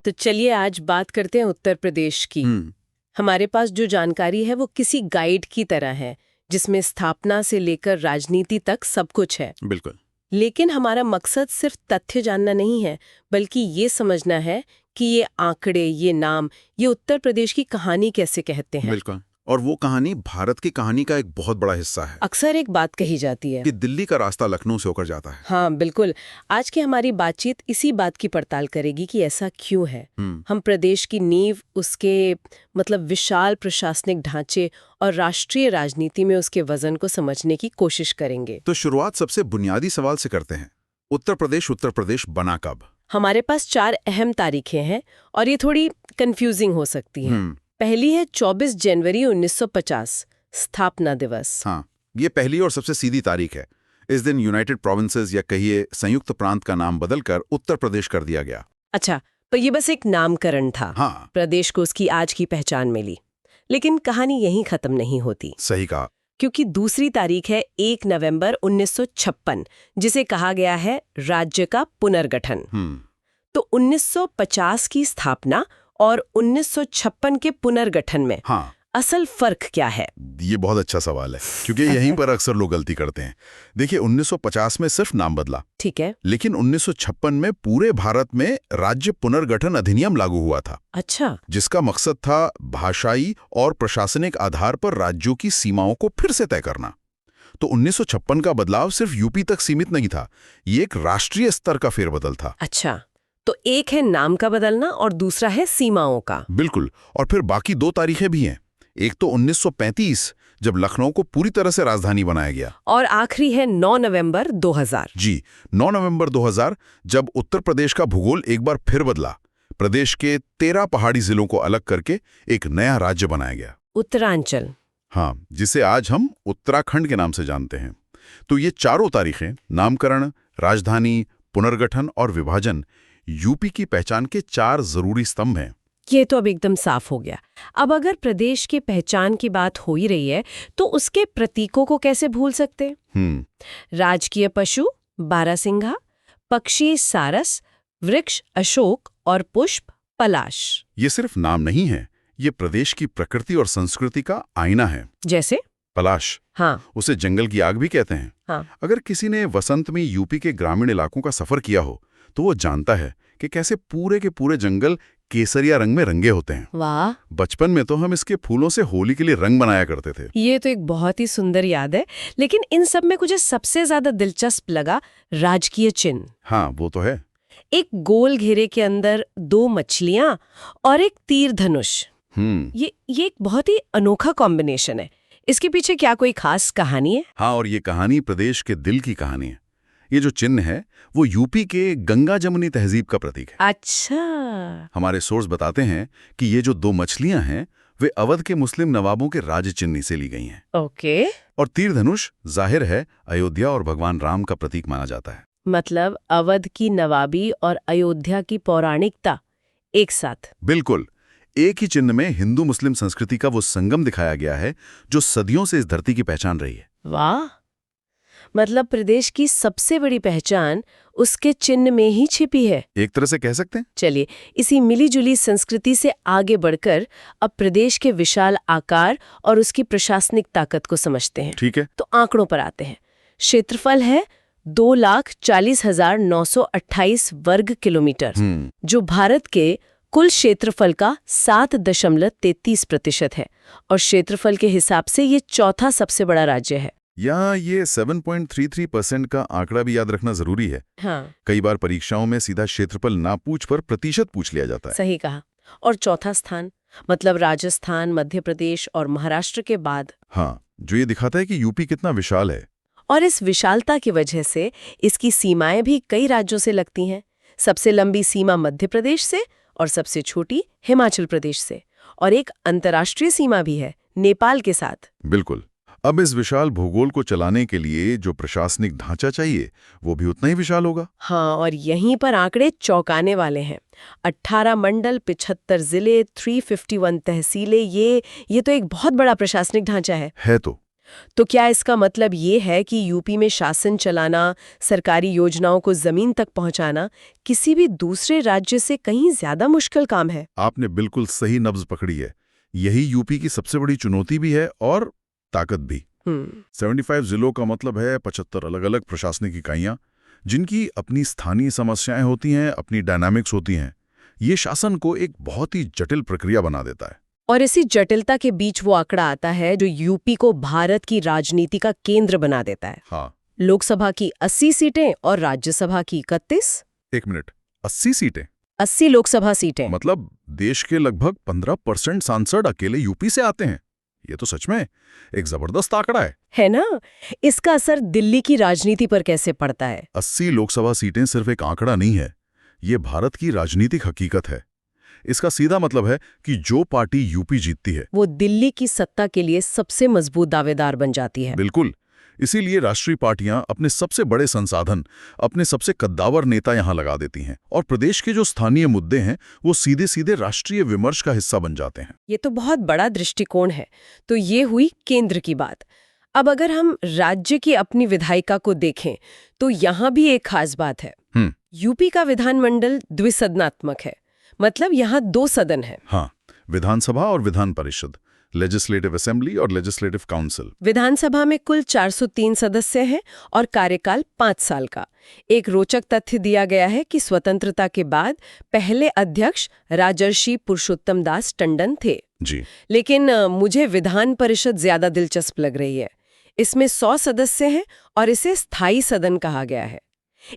तो चलिए आज बात करते हैं उत्तर प्रदेश की। हमारे पास जो जानकारी है वो किसी गाइड की तरह है, जिसमें स्थापना से लेकर राजनीति तक सब कुछ है। बिल्कुल। लेकिन हमारा मकसद सिर्फ तथ्य जानना नहीं है, बल्कि ये समझना है कि ये आंकड़े, ये नाम, ये उत्तर प्रदेश की कहानी कैसे कहते हैं। बिल्कुल। और वो कहानी भारत की कहानी का एक बहुत बड़ा हिस्सा है अक्सर एक बात कही जाती है कि दिल्ली का रास्ता लखनऊ से होकर जाता है। हाँ बिल्कुल। आज की हमारी बातचीत इसी बात की पड़ताल करेगी कि ऐसा क्यों है। हम प्रदेश की नींव, उसके मतलब विशाल प्रशासनिक ढांचे और राष्ट्रीय राजनीति में उसके वजन को समझने की कोशिश करेंगे। तो शुरुआत सबसे बुनियादी सवाल से करते हैं। उत्तर प्रदेश बना कब? हमारे पास 4 अहम तारीखें हैं और ये थोड़ी कंफ्यूजिंग हो सकती हैं। पहली है 24 जनवरी 1950, स्थापना दिवस। हाँ, ये पहली और सबसे सीधी तारीख है। इस दिन यूनाइटेड प्रोविंसेस या कहिए संयुक्त प्रांत का नाम बदलकर उत्तर प्रदेश कर दिया गया। अच्छा, तो ये बस एक नामकरण था। हाँ। प्रदेश को उसकी आज की पहचान मिली। लेकिन कहानी यहीं खत्म नहीं होती। सही कहा। क्योंकि दूसरी तारीख है 1 नवंबर 1956, जिसे कहा गया है राज्य का पुनर्गठन। तो 1950 की स्थापना और 1956 के पुनर्गठन में असल फर्क क्या है? ये बहुत अच्छा सवाल है, क्योंकि यहीं पर अक्सर लोग गलती करते हैं। देखिए, 1950 में सिर्फ नाम बदला, ठीक है, लेकिन 1956 में पूरे भारत में राज्य पुनर्गठन अधिनियम लागू हुआ था। अच्छा। जिसका मकसद था भाषाई और प्रशासनिक आधार पर राज्यों की सीमाओं को फिर से तय करना। तो 1956 का बदलाव सिर्फ यूपी तक सीमित नहीं था, ये एक राष्ट्रीय स्तर का फेरबदल था। अच्छा, तो एक है नाम का बदलना और दूसरा है सीमाओं का। बिल्कुल। और फिर बाकी 2 तारीखें भी हैं। एक तो 1935, जब लखनऊ को पूरी तरह से राजधानी बनाया गया, और आखिरी है 9 नवंबर 2000। जी, 9 नवंबर 2000, जब उत्तर प्रदेश का भूगोल एक बार फिर बदला। प्रदेश के 13 पहाड़ी जिलों को अलग करके एक नया राज्य बनाया गया, उत्तरांचल। हाँ, जिसे आज हम उत्तराखंड के नाम से जानते हैं। तो ये चारों तारीखें, नामकरण, राजधानी, पुनर्गठन और विभाजन, यूपी की पहचान के 4 जरूरी स्तंभ हैं। ये तो अब एकदम साफ हो गया। अब अगर प्रदेश की पहचान की बात हो ही रही है, तो उसके प्रतीकों को कैसे भूल सकते? राजकीय पशु बारहसिंघा, पक्षी सारस, वृक्ष अशोक और पुष्प पलाश। ये सिर्फ नाम नहीं है, ये प्रदेश की प्रकृति और संस्कृति का आईना है। जैसे पलाश, हाँ, उसे जंगल की आग भी कहते हैं। हाँ। अगर किसी ने वसंत में यूपी के ग्रामीण इलाकों का सफर किया हो, तो वो जानता है कि कैसे पूरे के पूरे जंगल केसरिया रंग में रंगे होते हैं। वाह। बचपन में तो हम इसके फूलों से होली के लिए रंग बनाया करते थे। ये तो एक बहुत ही सुंदर याद है। लेकिन इन सब में मुझे सबसे ज्यादा दिलचस्प लगा राजकीय चिन्ह। हाँ, वो तो है। एक गोल घेरे के अंदर 2 मछलियां और एक तीर धनुष। ये एक बहुत ही अनोखा कॉम्बिनेशन है। इसके पीछे क्या कोई खास कहानी है? हाँ, और ये कहानी प्रदेश के दिल की कहानी है। ये जो चिन्ह है वो यूपी के गंगा जमुनी तहजीब का प्रतीक है। अच्छा। हमारे सोर्स बताते हैं कि ये जो 2 मछलियां हैं वे अवध के मुस्लिम नवाबों के राज चिन्ह से ली गई हैं। ओके। और तीर धनुष जाहिर है अयोध्या और भगवान राम का प्रतीक माना जाता है। मतलब अवध की नवाबी और अयोध्या की पौराणिकता एक साथ। बिल्कुल। एक ही चिन्ह में हिंदू मुस्लिम संस्कृति का वो संगम दिखाया गया है जो सदियों से इस धरती की पहचान रही है। वाह। मतलब प्रदेश की सबसे बड़ी पहचान उसके चिन्ह में ही छिपी है, एक तरह से कह सकते हैं। चलिए, इसी मिलीजुली संस्कृति से आगे बढ़कर अब प्रदेश के विशाल आकार और उसकी प्रशासनिक ताकत को समझते हैं। ठीक है। तो आंकड़ों पर आते हैं। क्षेत्रफल है 2,40,928 वर्ग किलोमीटर, जो भारत के कुल क्षेत्रफल का 7.33% है और क्षेत्रफल के हिसाब से ये चौथा सबसे बड़ा राज्य है। यहाँ ये 7.33% का आंकड़ा भी याद रखना जरूरी है। हाँ। कई बार परीक्षाओं में सीधा क्षेत्रफल ना पूछ पर प्रतिशत पूछ लिया जाता है। सही कहा। और चौथा स्थान मतलब राजस्थान, मध्य प्रदेश और महाराष्ट्र के बाद। हाँ, जो ये दिखाता है कि यूपी कितना विशाल है। और इस विशालता की वजह से इसकी सीमाएं भी कई राज्यों से लगती हैं। सबसे लंबी सीमा मध्य प्रदेश से और सबसे छोटी हिमाचल प्रदेश से। और एक अंतर्राष्ट्रीय सीमा भी है नेपाल के साथ। बिल्कुल। अब इस विशाल भूगोल को चलाने के लिए जो प्रशासनिक ढांचा चाहिए वो भी उतना ही विशाल होगा। हाँ, और यहीं पर आंकड़े चौंकाने वाले हैं। 18 मंडल, 75 जिले, 351 तहसीलें, ये तो एक बहुत बड़ा प्रशासनिक ढांचा है। तो तो क्या इसका मतलब ये है कि यूपी में शासन चलाना, सरकारी योजनाओं को जमीन तक पहुंचाना किसी भी दूसरे राज्य से कहीं ज्यादा मुश्किल काम है? आपने बिल्कुल सही नब्ज पकड़ी है। यही यूपी की सबसे बड़ी चुनौती भी है और ताकत भी। 75 जिलों का मतलब है 75 अलग अलग प्रशासनिक इकाइयां, जिनकी अपनी स्थानीय समस्याएं होती हैं, अपनी डायनामिक्स होती हैं। ये शासन को एक बहुत ही जटिल प्रक्रिया बना देता है। और इसी जटिलता के बीच वो आंकड़ा आता है जो यूपी को भारत की राजनीति का केंद्र बना देता है। हाँ। लोकसभा की 80 सीटें और राज्यसभा की 31। एक मिनट, 80 सीटें? 80 लोकसभा सीटें। मतलब देश के लगभग 15% सांसद अकेले यूपी से आते हैं। ये तो सच में एक जबरदस्त आंकड़ा है ना? इसका असर दिल्ली की राजनीति पर कैसे पड़ता है? 80 लोकसभा सीटें सिर्फ एक आंकड़ा नहीं है, ये भारत की राजनीतिक हकीकत है। इसका सीधा मतलब है कि जो पार्टी यूपी जीतती है वो दिल्ली की सत्ता के लिए सबसे मजबूत दावेदार बन जाती है। बिल्कुल। इसीलिए राष्ट्रीय पार्टियां अपने सबसे बड़े संसाधन, अपने सबसे कद्दावर नेता यहां लगा देती हैं, और प्रदेश के जो स्थानीय मुद्दे हैं वो सीधे सीधे राष्ट्रीय विमर्श का हिस्सा बन जाते हैं। ये तो बहुत बड़ा दृष्टिकोण है। तो ये हुई केंद्र की बात। अब अगर हम राज्य की अपनी विधायिका को देखें तो यहाँ भी एक खास बात है। यूपी का विधानमंडल द्विसदनात्मक है, मतलब यहाँ 2 सदन है। हाँ, विधानसभा और विधान परिषद, लेजिस्लेटिव असेंबली और लेजिस्लेटिव काउंसिल। विधानसभा में कुल 403 सदस्य हैं और कार्यकाल 5 साल का। एक रोचक तथ्य दिया गया है कि स्वतंत्रता के बाद पहले अध्यक्ष राजर्षि पुरुषोत्तम दास टंडन थे जी। लेकिन मुझे विधान परिषद ज्यादा दिलचस्प लग रही है। इसमें 100 सदस्य हैं और इसे स्थायी सदन कहा गया है।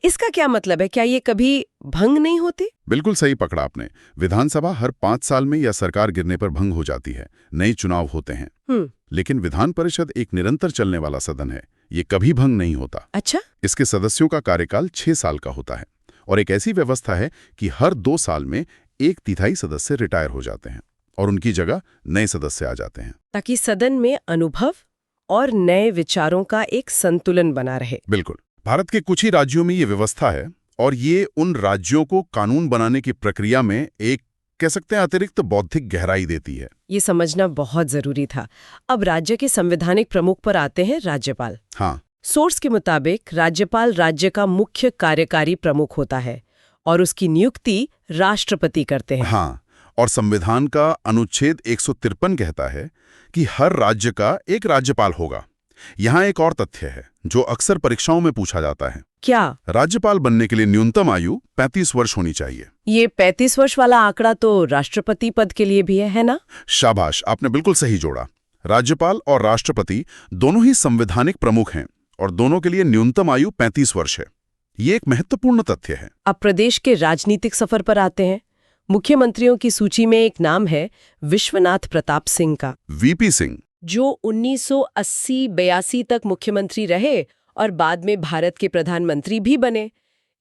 इसका क्या मतलब है? क्या ये कभी भंग नहीं होती? बिल्कुल सही पकड़ा आपने। विधानसभा हर 5 साल में या सरकार गिरने पर भंग हो जाती है, नए चुनाव होते हैं। लेकिन विधान परिषद एक निरंतर चलने वाला सदन है, ये कभी भंग नहीं होता। अच्छा? इसके सदस्यों का कार्यकाल 6 साल का होता है, और एक ऐसी व्यवस्था है कि हर 2 साल में 1/3 सदस्य रिटायर हो जाते हैं और उनकी जगह नए सदस्य आ जाते हैं, ताकि सदन में अनुभव और नए विचारों का एक संतुलन बना रहे। बिल्कुल। भारत के कुछ ही राज्यों में ये व्यवस्था है, और ये उन राज्यों को कानून बनाने की प्रक्रिया में एक, कह सकते हैं, अतिरिक्त बौद्धिक गहराई देती है। ये समझना बहुत जरूरी था। अब राज्य के संवैधानिक प्रमुख पर आते हैं, राज्यपाल। हाँ। सोर्स के मुताबिक राज्यपाल राज्य का मुख्य कार्यकारी प्रमुख होता है और उसकी नियुक्ति राष्ट्रपति करते हैं। हाँ, और संविधान का अनुच्छेद 153 कहता है कि हर राज्य का एक राज्यपाल होगा। यहाँ एक और तथ्य है जो अक्सर परीक्षाओं में पूछा जाता है। क्या? राज्यपाल बनने के लिए न्यूनतम आयु 35 वर्ष होनी चाहिए। ये 35 वर्ष वाला आंकड़ा तो राष्ट्रपति पद के लिए भी है ना? शाबाश, आपने बिल्कुल सही जोड़ा। राज्यपाल और राष्ट्रपति दोनों ही संवैधानिक प्रमुख हैं और दोनों के लिए न्यूनतम आयु 35 वर्ष है। ये एक महत्वपूर्ण तथ्य है। अब प्रदेश के राजनीतिक सफर पर आते हैं। मुख्यमंत्रियों की सूची में एक नाम है विश्वनाथ प्रताप सिंह का। वीपी सिंह, जो 1980-82 तक मुख्यमंत्री रहे और बाद में भारत के प्रधानमंत्री भी बने।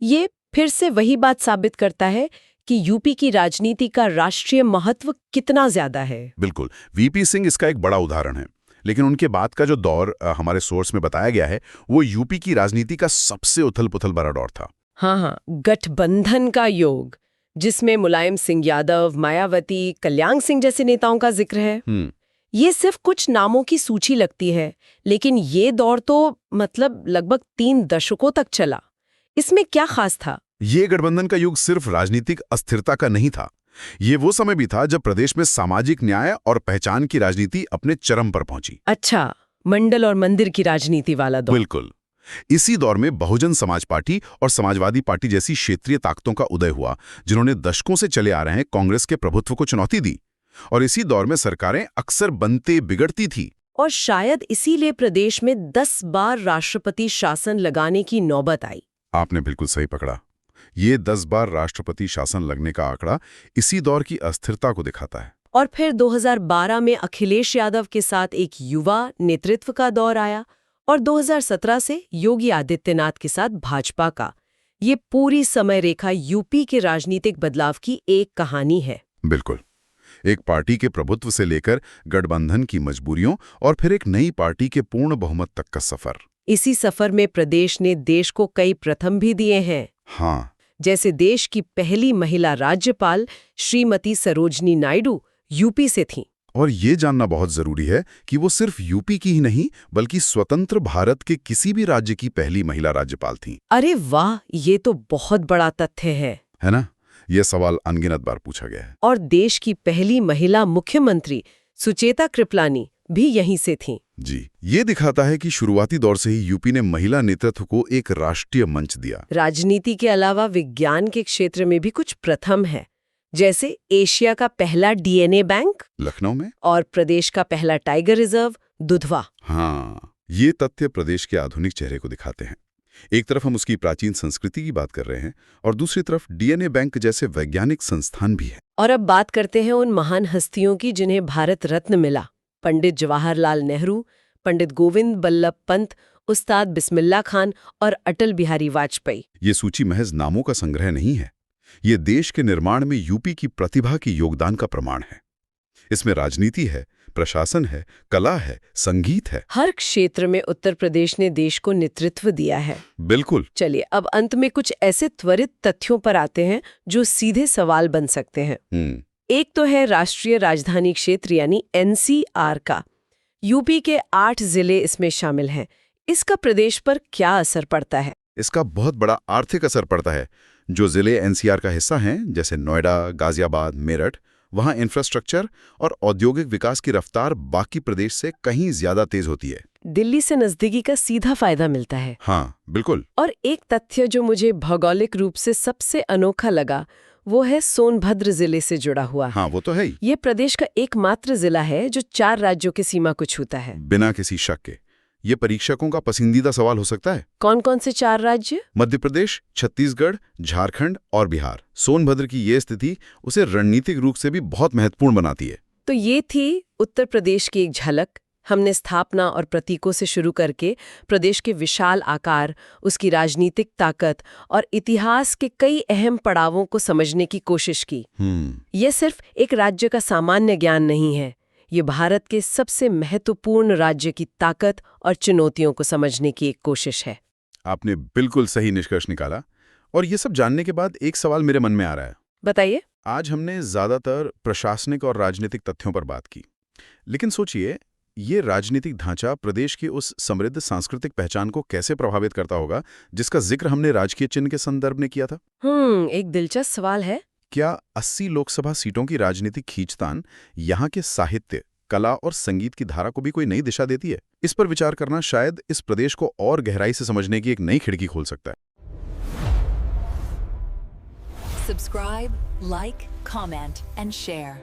ये फिर से वही बात साबित करता है कि यूपी की राजनीति का राष्ट्रीय महत्व कितना ज्यादा है। बिल्कुल, वीपी सिंह इसका एक बड़ा उदाहरण है। लेकिन उनके बाद का जो दौर हमारे सोर्स में बताया गया है, वो यूपी की राजनीति का सबसे उथल-पुथल भरा दौर था। हाँ, गठबंधन का योग, जिसमें मुलायम सिंह यादव, मायावती, कल्याण सिंह जैसे नेताओं का जिक्र है। ये सिर्फ कुछ नामों की सूची लगती है, लेकिन ये दौर तो मतलब लगभग 3 दशकों तक चला। इसमें क्या खास था? ये गठबंधन का युग सिर्फ राजनीतिक अस्थिरता का नहीं था। ये वो समय भी था जब प्रदेश में सामाजिक न्याय और पहचान की राजनीति अपने चरम पर पहुंची। अच्छा, मंडल और मंदिर की राजनीति वाला दौर। बिल्कुल। इसी दौर में बहुजन समाज पार्टी और समाजवादी पार्टी जैसी क्षेत्रीय ताकतों का उदय हुआ, जिन्होंने दशकों से चले आ रहे कांग्रेस के प्रभुत्व को चुनौती दी। और इसी दौर में सरकारें अक्सर बनते बिगड़ती थी। और शायद इसीलिए प्रदेश में 10 बार राष्ट्रपति शासन लगाने की नौबत आई। आपने बिल्कुल सही पकड़ा। ये 10 बार राष्ट्रपति शासन लगने का आंकड़ा इसी दौर की अस्थिरता को दिखाता है। और फिर 2012 में अखिलेश यादव के साथ एक युवा नेतृत्व का दौर आया और 2017 से योगी आदित्यनाथ के साथ भाजपा का। ये पूरी समय रेखा यूपी के राजनीतिक बदलाव की एक कहानी है। बिल्कुल, एक पार्टी के प्रभुत्व से लेकर गठबंधन की मजबूरियों और फिर एक नई पार्टी के पूर्ण बहुमत तक का सफर। इसी सफर में प्रदेश ने देश को कई प्रथम भी दिए हैं। हाँ, जैसे देश की पहली महिला राज्यपाल श्रीमती सरोजनी नायडू यूपी से थीं। और ये जानना बहुत जरूरी है कि वो सिर्फ यूपी की ही नहीं बल्कि स्वतंत्र भारत के किसी भी राज्य की पहली महिला राज्यपाल थीं। अरे वाह, ये तो बहुत बड़ा तथ्य है ना? ये सवाल अनगिनत बार पूछा गया है। और देश की पहली महिला मुख्यमंत्री सुचेता कृपलानी भी यहीं से थीं। जी, ये दिखाता है कि शुरुआती दौर से ही यूपी ने महिला नेतृत्व को एक राष्ट्रीय मंच दिया। राजनीति के अलावा विज्ञान के क्षेत्र में भी कुछ प्रथम है, जैसे एशिया का पहला डीएनए बैंक लखनऊ में और प्रदेश का पहला टाइगर रिजर्व दुधवा। हाँ, ये तथ्य प्रदेश के आधुनिक चेहरे को दिखाते हैं। एक तरफ हम उसकी प्राचीन संस्कृति की बात कर रहे हैं और दूसरी तरफ डीएनए बैंक जैसे वैज्ञानिक संस्थान भी है। और अब बात करते हैं उन महान हस्तियों की जिन्हें भारत रत्न मिला। पंडित जवाहरलाल नेहरू, पंडित गोविंद बल्लभ पंत, उस्ताद बिस्मिल्लाह खान और अटल बिहारी वाजपेयी। ये सूची महज नामों का संग्रह नहीं है, ये देश के निर्माण में यूपी की प्रतिभा की योगदान का प्रमाण है। इसमें राजनीति है, प्रशासन है, कला है, संगीत है। हर क्षेत्र में उत्तर प्रदेश ने देश को नेतृत्व दिया है। बिल्कुल। चलिए अब अंत में कुछ ऐसे त्वरित तथ्यों पर आते हैं जो सीधे सवाल बन सकते हैं। एक तो है राष्ट्रीय राजधानी क्षेत्र यानी एनसीआर का। यूपी के 8 जिले इसमें शामिल हैं। इसका प्रदेश पर क्या असर पड़ता है? इसका बहुत बड़ा आर्थिक असर पड़ता है। जो जिले एनसीआर का हिस्सा हैं, जैसे नोएडा, गाजियाबाद, मेरठ, वहाँ इंफ्रास्ट्रक्चर और औद्योगिक विकास की रफ्तार बाकी प्रदेश से कहीं ज्यादा तेज होती है। दिल्ली से नजदीकी का सीधा फायदा मिलता है। हाँ, बिल्कुल। और एक तथ्य जो मुझे भौगोलिक रूप से सबसे अनोखा लगा वो है सोनभद्र जिले से जुड़ा हुआ। हाँ, वो तो है ही। ये प्रदेश का एकमात्र जिला है जो 4 राज्यों की सीमा को छूता है। बिना किसी शक के ये परीक्षकों का पसंदीदा सवाल हो सकता है। कौन कौन से 4 राज्य? मध्य प्रदेश, छत्तीसगढ़, झारखंड और बिहार। सोनभद्र की ये स्थिति उसे रणनीतिक रूप से भी बहुत महत्वपूर्ण बनाती है। तो ये थी उत्तर प्रदेश की एक झलक। हमने स्थापना और प्रतीकों से शुरू करके प्रदेश के विशाल आकार, उसकी राजनीतिक ताकत और इतिहास के कई अहम पड़ावों को समझने की कोशिश की। यह सिर्फ एक राज्य का सामान्य ज्ञान नहीं है, ये भारत के सबसे महत्वपूर्ण राज्य की ताकत और चुनौतियों को समझने की एक कोशिश है। आपने बिल्कुल सही निष्कर्ष निकाला। और ये सब जानने के बाद एक सवाल मेरे मन में आ रहा है। बताइए। आज हमने ज्यादातर प्रशासनिक और राजनीतिक तथ्यों पर बात की, लेकिन सोचिए ये राजनीतिक ढांचा प्रदेश की उस समृद्ध सांस्कृतिक पहचान को कैसे प्रभावित करता होगा जिसका जिक्र हमने राजकीय चिन्ह के संदर्भ में किया था। एक दिलचस्प सवाल है। क्या 80 लोकसभा सीटों की राजनीतिक खींचतान यहाँ के साहित्य, कला और संगीत की धारा को भी कोई नई दिशा देती है? इस पर विचार करना शायद इस प्रदेश को और गहराई से समझने की एक नई खिड़की खोल सकता है। Subscribe, like, comment, and share.